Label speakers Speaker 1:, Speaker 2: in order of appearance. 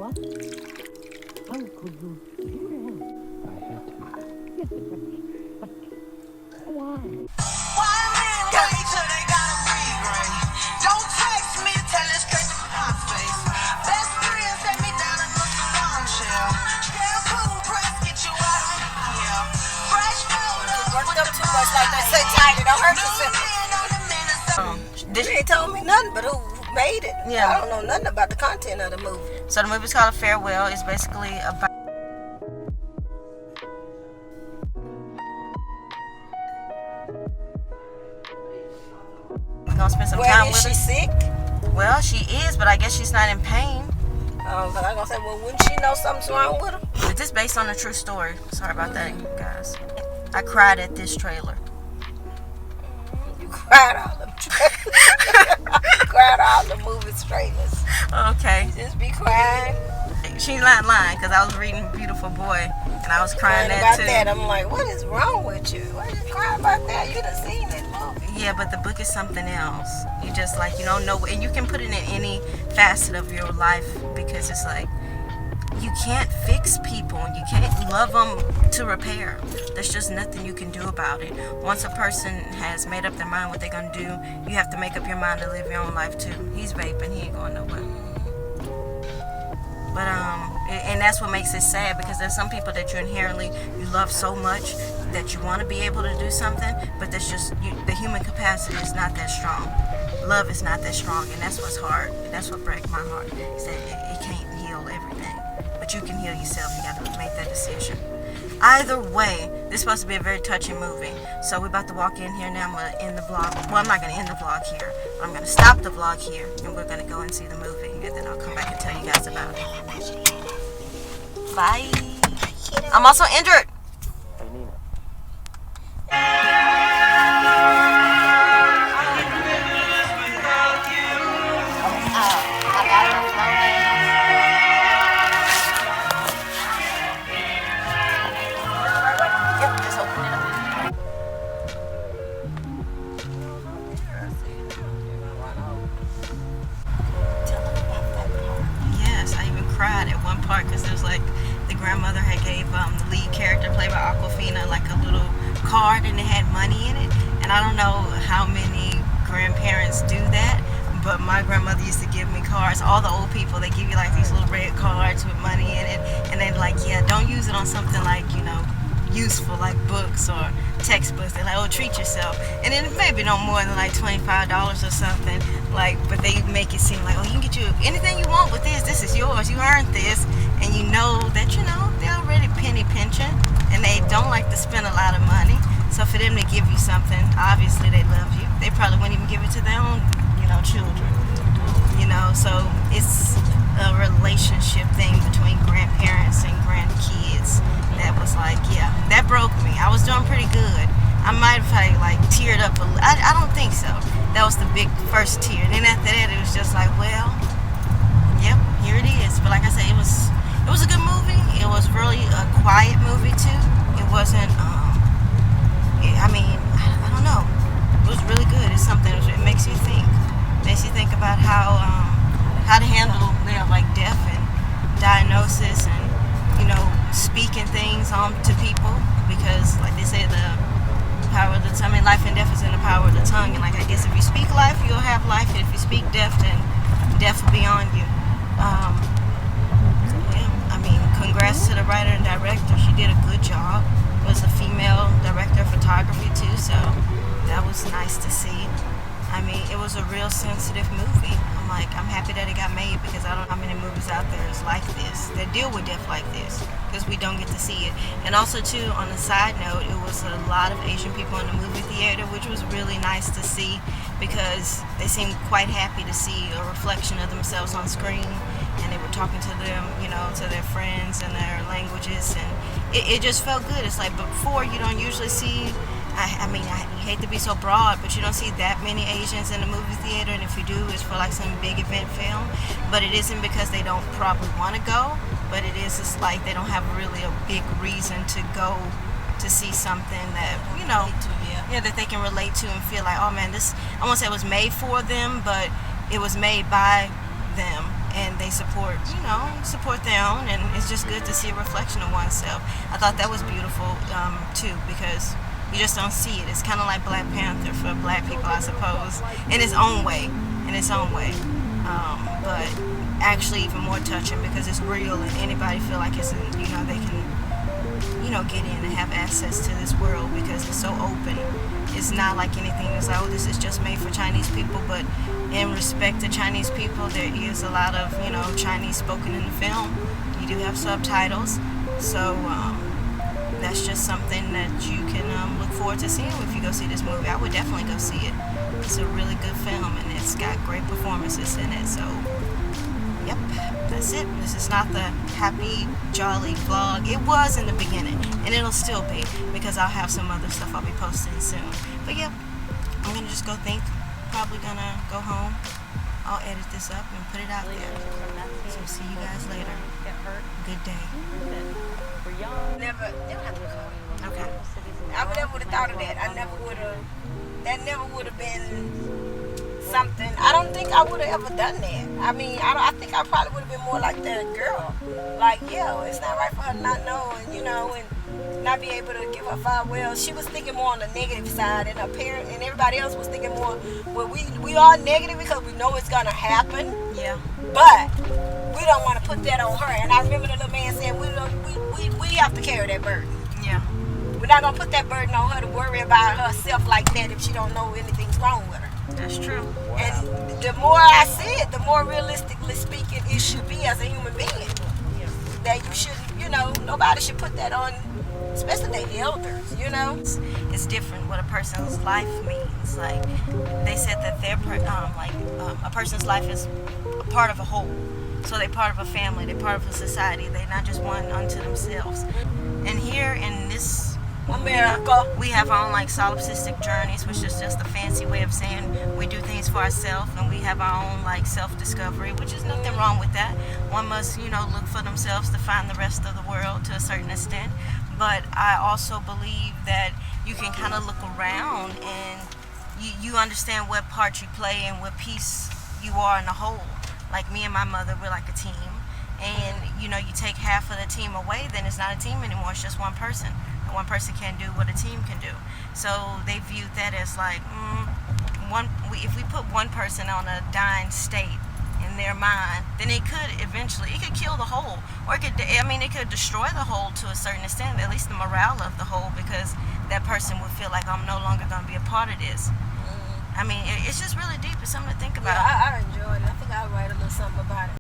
Speaker 1: What? How could you do that? I had to. Yes, but why?
Speaker 2: Why men wait till they got a regrade? Don't text me, tell it straight to my face. Best friend set me down in the salon chair. Shampoo press, get you out of here. Fresh photos.
Speaker 3: Worked up too much like that. So tired, it don't hurt yourself.
Speaker 4: This
Speaker 3: They ain't told me nothing but who made it.
Speaker 4: Yeah.
Speaker 3: I don't know nothing about the content of the movie.
Speaker 4: So the movie's called Farewell. It's basically about gonna spend some
Speaker 3: Well,
Speaker 4: time
Speaker 3: is
Speaker 4: with
Speaker 3: she
Speaker 4: her.
Speaker 3: sick?
Speaker 4: Well, she is, but I guess she's not in pain.
Speaker 3: But I was gonna say, well, wouldn't she know something's wrong with her?
Speaker 4: But this is based on a true story. Sorry about that, guys. I cried at this trailer.
Speaker 3: You cried all them trailers. You cried all the movie trailers.
Speaker 4: Okay.
Speaker 3: Just be crying.
Speaker 4: She's not lying, because I was reading Beautiful Boy, and I was crying
Speaker 3: About
Speaker 4: that too.
Speaker 3: that, I'm like, what is wrong with you? Why you crying about that? You done seen that movie.
Speaker 4: Yeah, but the book is something else. You just like, you don't know, and you can put it in any facet of your life, because it's like, you can't fix people. You can't love them to repair. There's just nothing you can do about it. Once a person has made up their mind what they're going to do, you have to make up your mind to live your own life too. He's vaping, he ain't going nowhere. But and that's what makes it sad, because there's some people that you love so much that you want to be able to do something, but there's just the human capacity is not that strong. Love is not that strong, and that's what's hard. That's what breaks my heart. Is that it can't heal everything, but you can heal yourself. You got to make that decision. Either way, this is supposed to be a very touching movie. So we're about to walk in here now. I'm going to end the vlog. Well, I'm not going to end the vlog here. I'm going to stop the vlog here, and we're going to go and see the movie, and then I'll come back and tell you guys about it. Bye. I'm also injured. Yep, just open it up. Yes, I even cried at one part, because it was like the grandmother had gave the lead character played by Aquafina like a little card, and it had money in it. And I don't know how many grandparents do that, but my grandmother used to give me cards. All the old people, they give you like these little red cards with money in it, and they're like, yeah, don't use it on something like, you know, useful like books or textbooks. They're like, oh, treat yourself. And then maybe no more than like $25 or something, like, but they make it seem like, oh, you can get you anything you want with this is yours, you earned this. And you know that, you know, they're already penny pinching, and they don't like to spend a lot of money. So for them to give you something, obviously they love you. They probably wouldn't even give it to their own, you know, children. You know, so it's a relationship thing between grandparents and grandkids that was like, yeah, that broke me. I was doing pretty good. I might have like teared up a little. I don't think so. That was the big first tear. And then after that, it was just like, well, yep, here it is. But like I said, it was a good movie. It was really a quiet movie too. It wasn't. I mean, I don't know. It was really good. It's something. It makes you think. Makes you think about how to handle, you know, like death and diagnosis, and, you know, speaking things to people, because like they say, the power of the tongue. I mean, life and death is in the power of the tongue. And like, I guess if you speak life, you'll have life. And if you speak death, then death will be on you. Yeah, I mean, congrats to the writer and director. She did a good job. It was a female director of photography too, so that was nice to see. I mean, it was a real sensitive movie. I'm happy that it got made, because I don't know how many movies out there is like this, that deal with death like this, because we don't get to see it. And also too, on a side note, it was a lot of Asian people in the movie theater, which was really nice to see, because they seemed quite happy to see a reflection of themselves on screen, and they were talking to them, you know, to their friends in their languages, and it just felt good. It's like, before, you don't usually see, I mean, I hate to be so broad, but you don't see that many Asians in the movie theater, and if you do, it's for like some big event film. But it isn't because they don't probably want to go, but it is just like they don't have really a big reason to go to see something that, you know, yeah, that they can relate to and feel like, oh man, this, I won't say it was made for them, but it was made by them, and they support, support their own, and it's just good to see a reflection of oneself. I thought that was beautiful too, because you just don't see it. It's kind of like Black Panther for Black people, I suppose, in its own way, but actually even more touching because it's real, and anybody feel like it's, they can, get in and have access to this world because it's so open. It's not like anything that's like, oh, this is just made for Chinese people, but in respect to Chinese people, there is a lot of, Chinese spoken in the film. You do have subtitles, so that's just something that you can look forward to seeing if you go see this movie. I would definitely go see it. It's a really good film, and it's got great performances in it, so yep, that's it. This is not the happy, jolly vlog. It was in the beginning, and it'll still be, because I'll have some other stuff I'll be posting soon. But yep, I'm gonna just go think. Probably gonna go home. I'll edit this up and put it out there. So see you guys later. Good day.
Speaker 3: Never have to call.
Speaker 4: Okay.
Speaker 3: I would never would have thought of that. That never would have been something. I don't think I would have ever done that. I mean, I think I probably would have been more like that girl. Like, yeah, it's not right for her to not know, and not be able to give her farewell. She was thinking more on the negative side, and her parent and everybody else was thinking more, well, we are negative because we know it's gonna happen.
Speaker 4: Yeah.
Speaker 3: But we don't want to put that on her. And I remember the little man saying, we have to carry that burden.
Speaker 4: Yeah.
Speaker 3: We're not gonna put that burden on her to worry about herself like that if she don't know anything's wrong with her.
Speaker 4: That's true.
Speaker 3: And the more I see it, the more realistically speaking it should be as a human being. That you shouldn't, nobody should put that on, especially the elders,
Speaker 4: It's different what a person's life means. Like, they said that a person's life is a part of a whole. So they're part of a family, they're part of a society, they're not just one unto themselves. And here in this
Speaker 3: America,
Speaker 4: we have our own solipsistic journeys, which is just a fancy way of saying we do things for ourselves, and we have our own self-discovery, which is nothing wrong with that. One must look for themselves to find the rest of the world to a certain extent. But I also believe that you can kind of look around and you understand what part you play and what piece you are in the whole. Like me and my mother, we're like a team, and you take half of the team away, then it's not a team anymore, it's just one person. One person can't do what a team can do. So they viewed that as if we put one person on a dying state in their mind, then it could kill the whole, or it could destroy the whole to a certain extent, at least the morale of the whole, because that person would feel like I'm no longer going to be a part of this. I mean, it's just really deep. It's something to think about.
Speaker 3: Yeah, I enjoyed it.